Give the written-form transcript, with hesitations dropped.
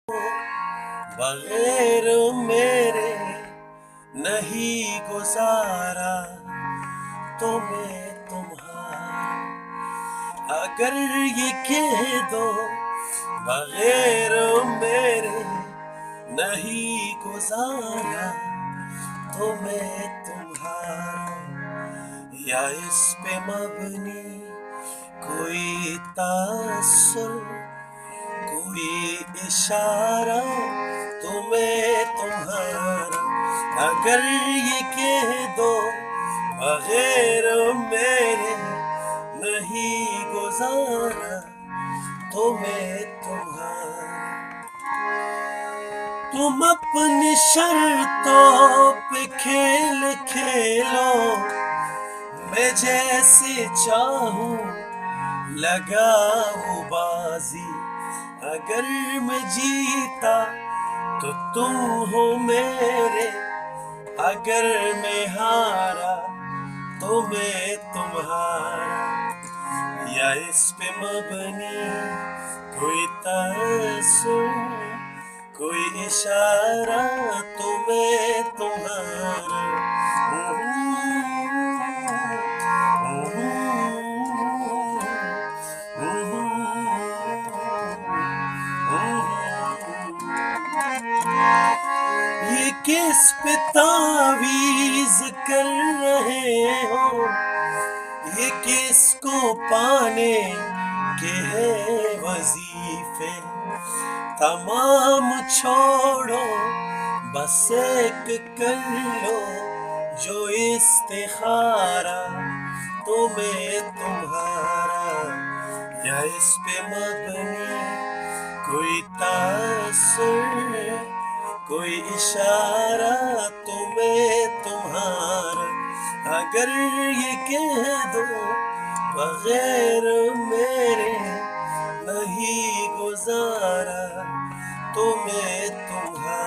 بغیر میرے نہیں گزارا تو میں تمہارا. اگر یہ کہہ دو بغیر میرے نہیں گزارا تو میں تمہارا. یا اس پہ مبنی کوئی تاثر کوئی اشارہ تو میں تمہارا. اگر یہ کہہ دو بغیر میرے نہیں گزارا تو میں تمہارا. تم اپنی شرطوں پہ کھیل کھیلو میں جیسے چاہوں لگاؤ بازی. اگر میں جیتا تو تم ہو میرے اگر میں ہارا تو میں تمہارا. یا اس پہ مبنی کوئی تاثر کوئی اشارہ تو میں تمہارا. یہ کس پہ تعویذ کر رہے ہو یہ کس کو پانے کے ہے وظیفے. تمام چھوڑو بس ایک کر لو جو استخارہ تو میں تمہارا. یا اس پہ مبنی کوئی تاثر کوئی اشارہ تو میں تمہارا. اگر یہ کہہ دو بغیر میرے نہیں گزارا تو میں تمہارا.